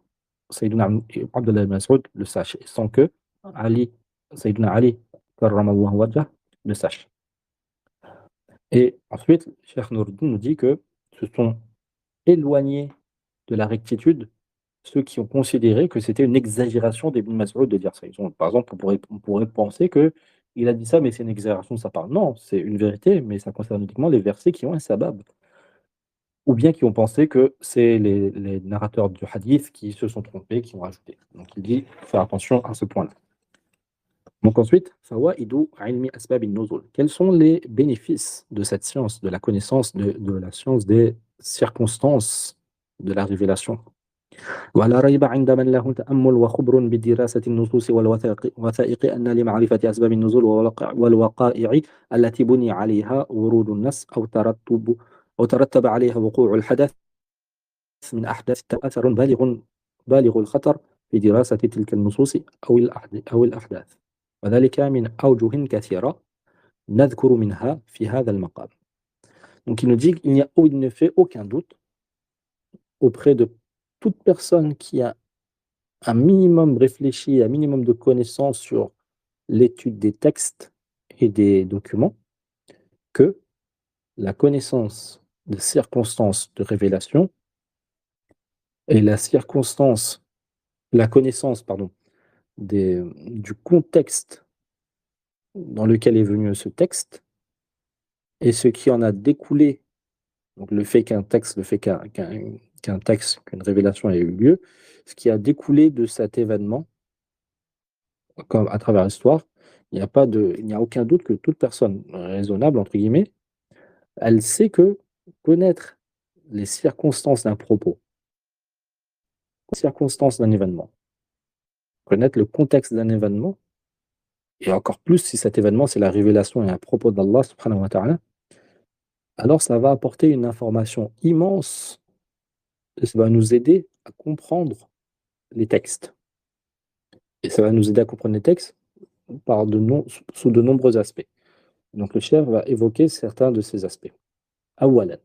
Sayyidina Abdullah ibn Mas'ud le sache, et sans que Ali, Sayyidina Ali, karramallahu wajhah, le sache. Et ensuite, Cheikh Nouruddin nous dit que se sont éloignés de la rectitude ceux qui ont considéré que c'était une exagération d'Ibn Mas'ud de dire ça. Par exemple, on pourrait penser qu'il a dit ça, mais c'est une exagération de sa part. Non, c'est une vérité, mais ça concerne uniquement les versets qui ont un sabab. Ou bien qui ont pensé que c'est les narrateurs du hadith qui se sont trompés, qui ont rajouté. Donc il dit, faire attention à ce point-là. Donc ensuite, fawaidu ilmi asbab an-nuzul. Quels sont les bénéfices de cette science, de la connaissance de la science des circonstances de la révélation? ولا ريب عند من له تأمل وخبر بدراسة النصوص والوثائق أن لمعرفة أسباب النزول والوقائع التي بني عليها ورود النص أو ترتب عليها وقوع الحدث من أحداث أثر بالغ الخطر في دراسة تلك النصوص أو الأحداث، وذلك من أوجه كثيرة نذكر منها في هذا المقام. Donc il nous dit qu'il ne fait aucun doute auprès de toute personne qui a un minimum réfléchi, un minimum de connaissances sur l'étude des textes et des documents, que la connaissance des circonstances de révélation et la connaissance, pardon, du contexte dans lequel est venu ce texte et ce qui en a découlé, donc le fait qu'un texte, qu'une révélation ait eu lieu, ce qui a découlé de cet événement, comme à travers l'histoire, il n'y a aucun doute que toute personne raisonnable, entre guillemets, elle sait que connaître les circonstances d'un propos, les circonstances d'un événement, connaître le contexte d'un événement, et encore plus si cet événement c'est la révélation et un propos d'Allah subhanahu wa ta'ala, alors ça va apporter une information immense et ça va nous aider à comprendre les textes. Et ça va nous aider à comprendre les textes sous de nombreux aspects. Donc le chef va évoquer certains de ces aspects. أولاً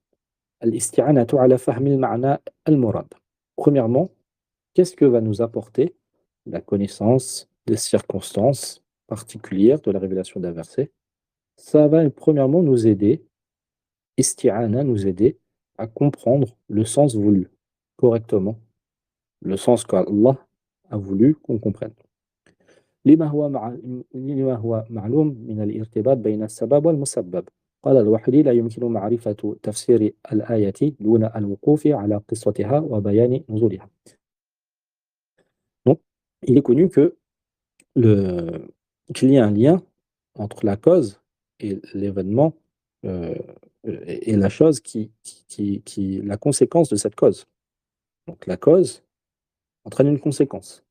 الاستعانة على فهم المعنى المراد. Premièrement, qu'est-ce que va nous apporter la connaissance des circonstances particulières de la révélation d'un verset? Ça va premièrement nous aider, isti'ana, nous aider à comprendre le sens voulu correctement, le sens qu'Allah a voulu qu'on comprenne. لما هو معلوم من الارتباط بين السبب والمسبب. قال الوحيد لا يمكن معرفة تفسير الآية دون الوقوف على قصتها وبيان نزولها. Donc, il est connu qu'il y a un lien entre la cause et l'événement et la chose la conséquence de cette cause. Donc la cause entraîne une conséquence.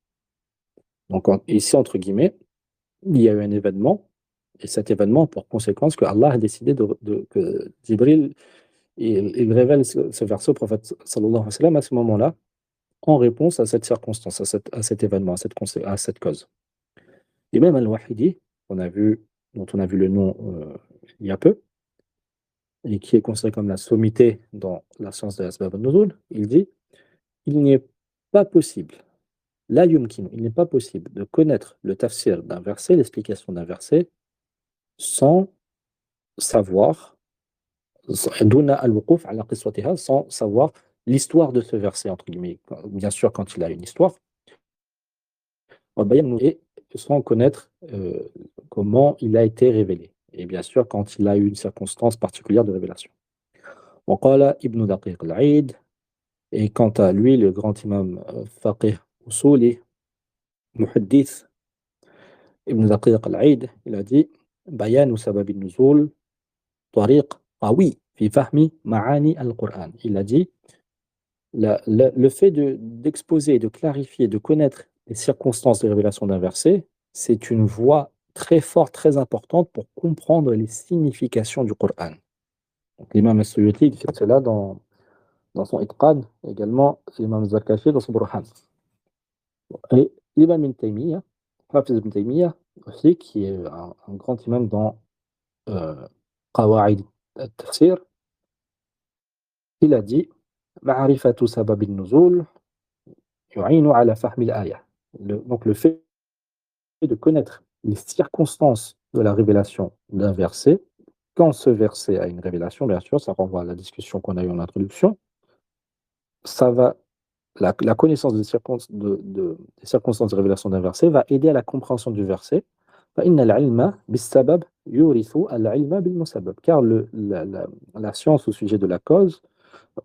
Donc ici, entre guillemets, il y a eu un événement, et cet événement a pour conséquence que Allah a décidé que Jibril il révèle ce verset au prophète sallallahu alayhi wa sallam à ce moment-là, en réponse à cette circonstance, à cet événement, à cette cause. L'imam al-Wahidi, dont on a vu le nom il y a peu, et qui est considéré comme la sommité dans la science de l'asbab al-nuzul, il dit il n'est pas possible, la yumkin, il n'est pas possible de connaître le tafsir d'un verset, l'explication d'un verset, sans savoir, sans savoir l'histoire de ce verset, entre guillemets. Bien sûr, quand il a une histoire, et sans connaître comment il a été révélé. Et bien sûr, quand il a eu une circonstance particulière de révélation. وقال ابن دقيق العيد, et quant à lui, le grand imam faqih usuli, muhaddith, Ibn Daqiq al-Aid, il a dit بيان سبب النزول طريق قوي في فهم معاني القرآن. Il a dit le fait d'exposer, de clarifier, de connaître les circonstances de révélation d'un verset, c'est une voie très forte, très importante pour comprendre les significations du Coran. Donc l'imam al-Suyuti il fait cela dans son Itqan, également l'imam Zarkashi dans son Burhan. Et l'imam Ibn Taymiyyah, Hafiz Ibn Taymiyyah, aussi, qui est un grand imam dans Qawa'id al-Tafsir, il a dit: «Ma'rifatu sabab an-nuzul yu'inu ala fahmi al-aya». Donc le fait de connaître les circonstances de la révélation d'un verset, quand ce verset a une révélation, bien sûr, ça renvoie à la discussion qu'on a eue en introduction, ça va la connaissance des circonstances de révélation d'un verset va aider à la compréhension du verset. فإن العلم بالسبب يورث العلم بالمسبب. Car la science au sujet de la cause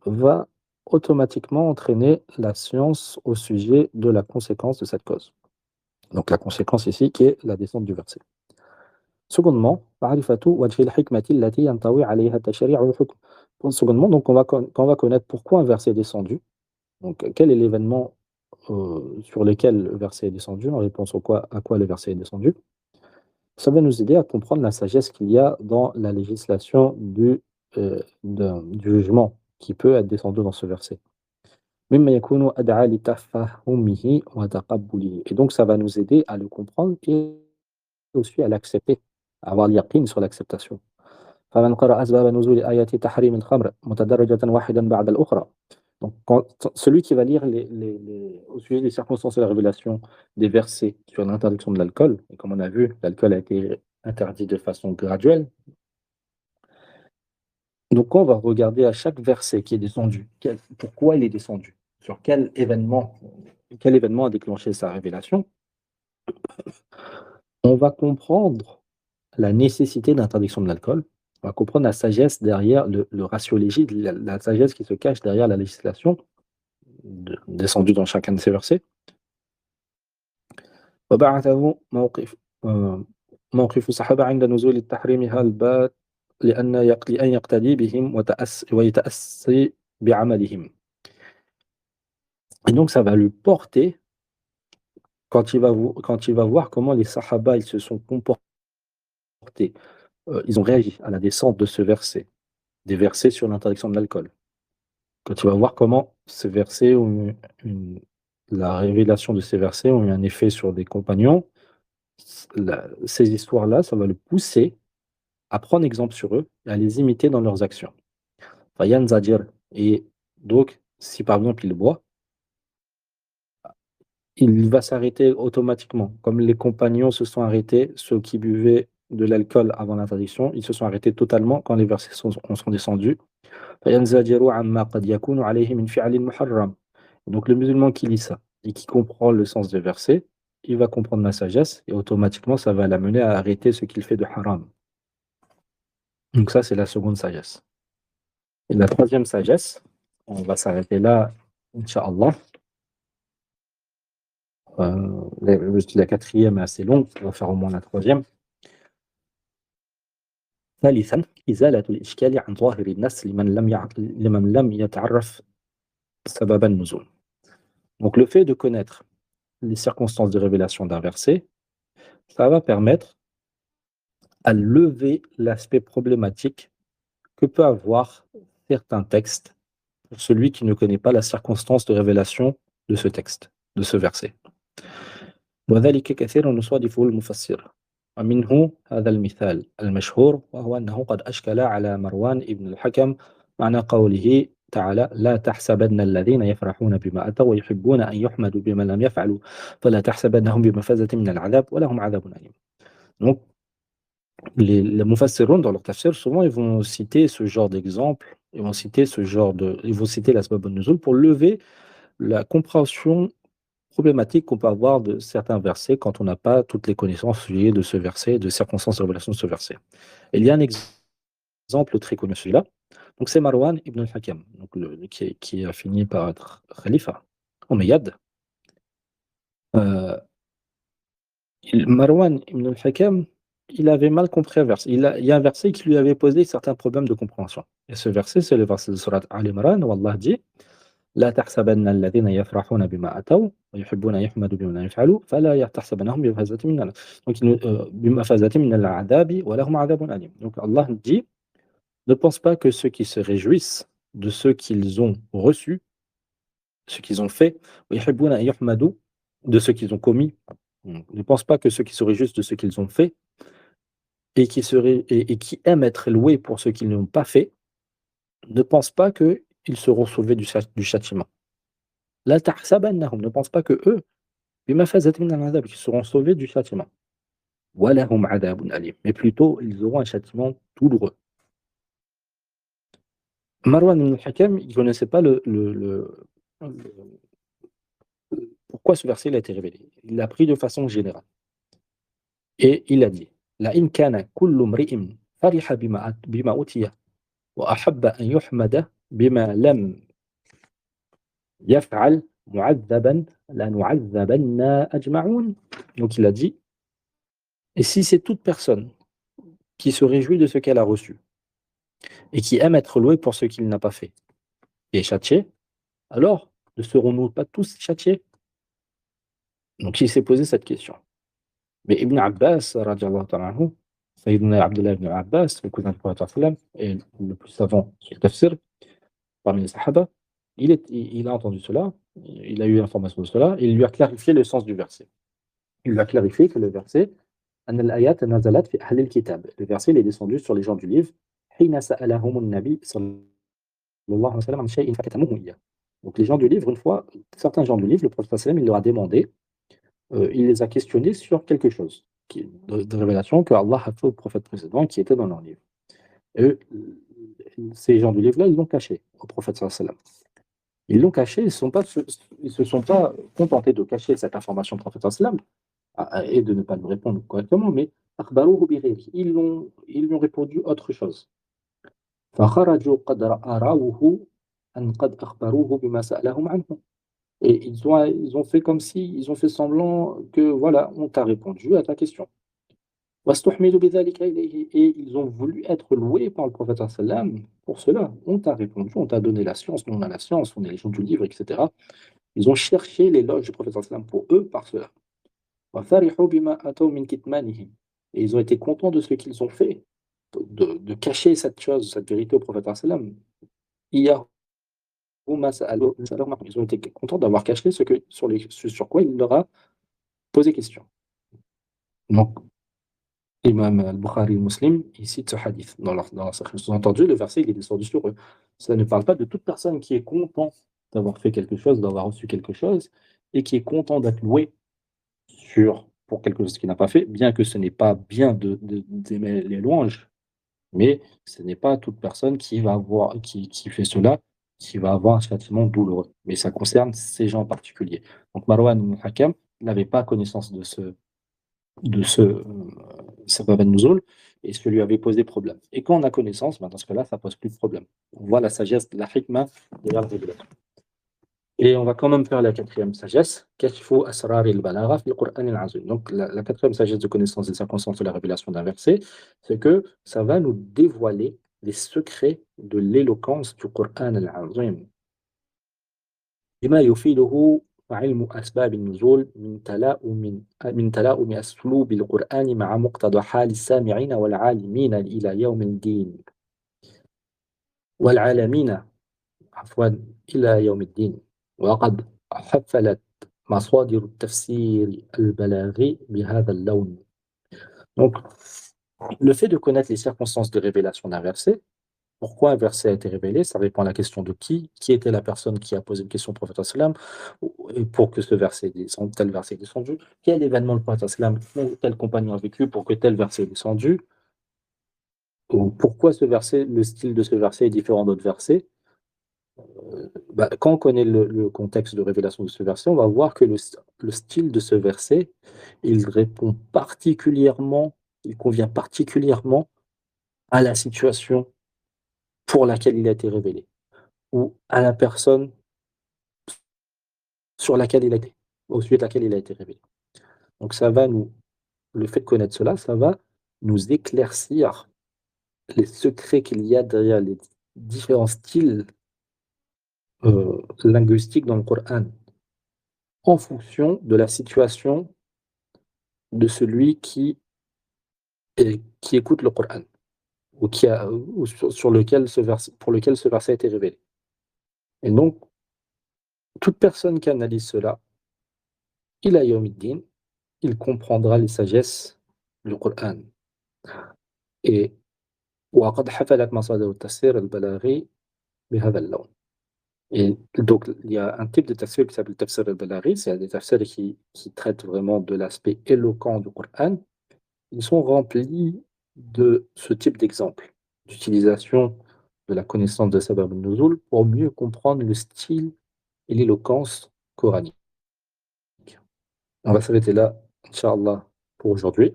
va automatiquement entraîner la science au sujet de la conséquence de cette cause. Donc la conséquence ici qui est la descente du verset. Secondement, معرفة وجه الحكمة التي ينطوي عليها التشريع والحكم. Secondement, donc quand on va connaître pourquoi un verset est descendu, donc quel est l'événement sur lequel le verset est descendu, en réponse à quoi le verset est descendu, ça va nous aider à comprendre la sagesse qu'il y a dans la législation du jugement qui peut être descendu dans ce verset. مما يكون أدعى لتفهمه وتقبله. Et donc ça va nous aider à le comprendre et aussi à l'accepter, à avoir l'yaqin sur l'acceptation. فمن قرأ أسباب نزول آيات تحريم الخمر متدرجة واحدا بعد الأخرى. Donc celui qui va lire au sujet des circonstances de la révélation des versets sur l'interdiction de l'alcool, et comme on a vu, l'alcool a été interdit de façon graduelle. Donc on va regarder à chaque verset qui est descendu, pourquoi il est descendu, sur quel événement a déclenché sa révélation. On va comprendre la nécessité d'interdiction de l'alcool. On va comprendre la sagesse derrière le ratio la sagesse qui se cache derrière la législation descendue dans chacun de ces versets. وبعثه موقف الصحابة عند نزول التحريم هالبات لأن يقتدي بهم ويتأسي بعملهم. Et donc ça va lui porter quand il va voir comment les Sahaba ils se sont comportés, ils ont réagi à la descente de ce verset, des versets sur l'interdiction de l'alcool. Quand tu vas voir comment ces versets la révélation de ces versets ont eu un effet sur des compagnons, ces histoires-là, ça va le pousser à prendre exemple sur eux et à les imiter dans leurs actions. Fayan Zadir. Et donc, si par exemple il boit, il va s'arrêter automatiquement. Comme les compagnons se sont arrêtés, ceux qui buvaient de l'alcool avant l'interdiction, ils se sont arrêtés totalement quand les versets sont descendus. Donc le musulman qui lit ça et qui comprend le sens des versets, il va comprendre la sagesse et automatiquement ça va l'amener à arrêter ce qu'il fait de haram. Donc ça c'est la seconde sagesse. Et la troisième sagesse, on va s'arrêter là, Inch'Allah. La quatrième est assez longue, on va faire au moins la troisième. ثالثا إزالة الإشكال عن ظاهر النص لمن لم يتعرف سبب النزول. Donc le fait de connaître les circonstances de révélation d'un verset, ça va permettre à lever l'aspect problématique que peut avoir certains textes pour celui qui ne connaît pas la circonstance de révélation de ce texte, de ce verset. وذلك كثير يصادفه المفسر ومنه هذا المثال المشهور وهو أنه قد أشكل على مروان بن الحكم معنى قوله تعالى لا تحسبن الذين يفرحون بما أتوا ويحبون أن يحمدوا بما لم يفعلوا فلا تحسبنهم بمفازة من العذاب ولهم عذاب أليم. Donc les mufassirun dans leur tafsir souvent ils vont citer ce genre d'exemple, ils vont citer l'asbab an-nuzul pour lever la compréhension problématique qu'on peut avoir de certains versets quand on n'a pas toutes les connaissances liées de ce verset, de circonstances de révélation de ce verset. Et il y a un exemple très connu celui-là, donc c'est Marwan ibn al-Hakam, donc qui a fini par être khalifa, Omeyyade. Marwan ibn al-Hakam, il avait mal compris un verset. Il y a un verset qui lui avait posé certains problèmes de compréhension. Et ce verset, c'est le verset de Surat Al-Imran où Allah dit لا تحسبن الذين يفرحون بما أتوا ويحبون أن يحمدوا بما لم يفعلوا فلا تحسبنهم بمفازة من بمفازة من العذاب ولهم عذاب أليم. Donc Allah dit ne pense pas que ceux qui se réjouissent de ceux qu'ils ont reçus, ce qu'ils ont fait, ويحبون أن يحمدوا de ce qu'ils ont commis, Ne pense pas que ceux qui seraient justes de ce qu'ils ont fait et qui aiment être loués pour ce qu'ils n'ont pas fait, ne pense pas qu'ils seront sauvés du châtiment. La tahsabannahum, ne pense pas que eux, bimafazat min al-'adab, qu'ils seront sauvés du châtiment. Wa lahum 'adhabun alim, mais plutôt ils auront un châtiment douloureux. Marwan ibn al-Hakam, il ne connaissait pas pourquoi ce verset il a été révélé. Il l'a pris de façon générale. Et il a dit: La in kana kullu mri'in fariha bima utiya wa ahabba an yuhmada bima lam yaf'al mu'adhaban lanu'adhabanna ajma'un. Donc il a dit: et si c'est toute personne qui se réjouit de ce qu'elle a reçu et qui aime être louée pour ce qu'il n'a pas fait et châtié, alors ne serons-nous pas tous châtiés? Donc il s'est posé cette question. Mais Ibn Abbas, radiallahu ta'ala anhu, Sayyidina Abdullah ibn Abbas, le cousin du prophète sallam, et le plus savant sur le tafsir, parmi les sahaba, il a entendu cela, il a eu l'information de cela, et il lui a clarifié le sens du verset. Il lui a clarifié que le verset, أن الآيات نزلت في أهل الكتاب. Le verset il est descendu sur les gens du livre, حين سألهم النبي صلى الله عليه وسلم عن شيء فكتموه إياه. Donc les gens du livre, une fois, certains gens du livre, le prophète sallam, il leur a demandé, il les a questionnés sur quelque chose, de révélation que Allah a fait au prophète précédent qui était dans leur livre. Et eux, ces gens du livre-là, ils l'ont caché au prophète sallam. Ils l'ont caché, ils se sont pas contentés de cacher cette information au prophète sallam et de ne pas nous répondre correctement, mais ils lui ont répondu autre chose. فخرجوا قد أراوه أن قد أخبروه بما سألهم عنه. Et ils ont fait comme si, ils ont fait semblant que voilà, on t'a répondu à ta question. واستحملوا بذلك إليه. Et ils ont voulu être loués par le prophète sallam pour cela. On t'a répondu, on t'a donné la science, nous on a la science, on est les gens du livre, etc. Ils ont cherché l'éloge du prophète sallam pour eux par cela. وفرحوا بما أتوا من كتمانه. Et ils ont été contents de ce qu'ils ont fait, de cacher cette chose, cette vérité au prophète sallam. إياه وما سألوه. Ils ont été contents d'avoir caché sur quoi il leur a posé question. Donc, Imam al-Bukhari et Muslim, il cite ce hadith dans leur Sahih. Sous-entendu, le verset il est descendu sur eux. Ça ne parle pas de toute personne qui est content d'avoir fait quelque chose, d'avoir reçu quelque chose, et qui est content d'être loué pour quelque chose qu'il n'a pas fait, bien que ce n'est pas bien d'aimer les louanges, mais ce n'est pas toute personne qui fait cela, qui va avoir un châtiment douloureux. Mais ça concerne ces gens en particulier. Donc Marwan ibn Hakam n'avait pas connaissance de ce sabab an-nuzul et ce lui avait posé problème. Et quand on a connaissance, ben dans ce cas-là, ça pose plus de problème. On voit la sagesse, la hikmah de la révélation. Et on va quand même faire la quatrième sagesse, kashfu asrar al-balagha fi al-Qur'an al-azim. Donc la quatrième sagesse de connaissance des circonstances de la révélation d'un verset, c'est que ça va nous dévoiler les secrets de l'éloquence du Qur'an al-azim. بما يفيده علم أسباب النزول من تلاؤم أسلوب القرآن مع مقتضى حال السامعين والعالمين إلى يوم الدين والعالمين عفوا إلى يوم الدين. وقد حفلت مصادر التفسير البلاغي بهذا اللون. Donc, le fait de connaître les circonstances de révélation d'un verset, pourquoi un verset a été révélé, ça répond à la question de qui était la personne qui a posé une question au prophète sallam, pour que ce verset descende, tel verset est descendu, quel événement le prophète sallam ou tel compagnon a vécu pour que tel verset est descendu, ou pourquoi ce verset, le style de ce verset est différent d'autres versets. Quand on connaît le contexte de révélation de ce verset, on va voir que le style de ce verset, il répond particulièrement, il convient particulièrement à la situation pour laquelle il a été révélé, ou à la personne au sujet de laquelle il a été révélé. Donc le fait de connaître cela, ça va nous éclaircir les secrets qu'il y a derrière les différents styles linguistiques dans le Coran, en fonction de la situation de celui qui écoute le Coran, ou sur lequel pour lequel ce verset a été révélé. Et donc, toute personne qui analyse cela, ila yawmiddin, il comprendra les sagesses du Coran. Et وقد حفلت مصادر التفسير البلاغي بهذا اللون. Et donc, il y a un type de tafsir qui s'appelle tafsir al-Balaghi, c'est des tafsirs qui traitent vraiment de l'aspect éloquent du Coran. Ils sont remplis de ce type d'exemple, d'utilisation de la connaissance de Sabab al-Nuzul pour mieux comprendre le style et l'éloquence coranique. On va s'arrêter là, Inch'Allah, pour aujourd'hui.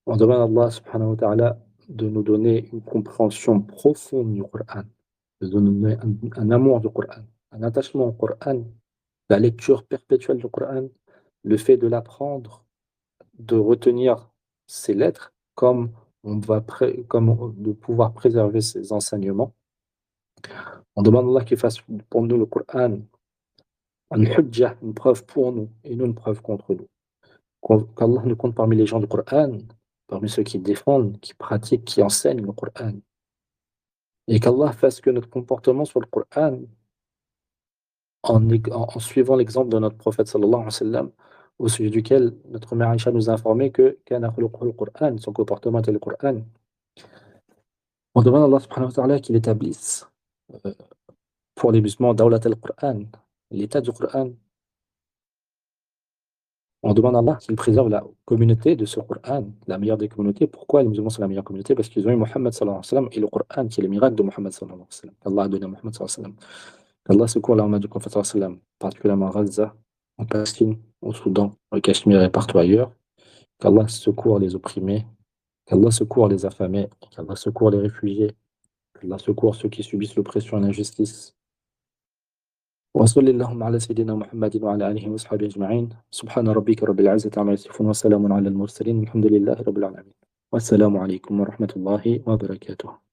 On demande à Allah subhanahu wa ta'ala de nous donner une compréhension profonde du Coran, de nous donner un amour du Coran, un attachement au Coran, la lecture perpétuelle du Coran, le fait de l'apprendre, de retenir ses lettres, comme comme de pouvoir préserver ses enseignements. On demande à Allah qu'il fasse pour nous le Coran un hujjah, une preuve pour nous et non une preuve contre nous. Qu'Allah nous compte parmi les gens du Coran, parmi ceux qui défendent, qui pratiquent, qui enseignent le Coran. Et qu'Allah fasse que notre comportement sur le Coran, en suivant l'exemple de notre prophète sallallahu alayhi wa sallam, au sujet duquel notre mère Aïcha nous a informé que kana khuluquhu al-Qur'an, son comportement était le Coran. On demande à Allah subhanahu wa ta'ala qu'il établisse euh, pour les musulmans dawlat al-Qur'an, l'état du Coran. On demande à Allah qu'il préserve la communauté de ce Coran, la meilleure des communautés. Pourquoi les musulmans sont la meilleure communauté? Parce qu'ils ont eu Mohammed sallallahu alayhi wa sallam et le Coran qui est le miracle de Mohammed sallallahu alayhi wa sallam. Allah a donné à Mohammed sallallahu alayhi wa sallam. Allah secourt l'armée du prophète sallallahu alayhi wa sallam, particulièrement à Gaza, en Palestine, au Soudan, au Cachemire et partout ailleurs. Qu'Allah secourt les opprimés, qu'Allah secourt les affamés, qu'Allah secourt les réfugiés, qu'Allah secourt ceux qui subissent l'oppression et l'injustice. وصلى اللهم على سيدنا محمد وعلى آله وصحبه أجمعين سبحان ربك رب العزة عما يصفون وسلام على المرسلين الحمد لله رب العالمين والسلام عليكم ورحمة الله وبركاته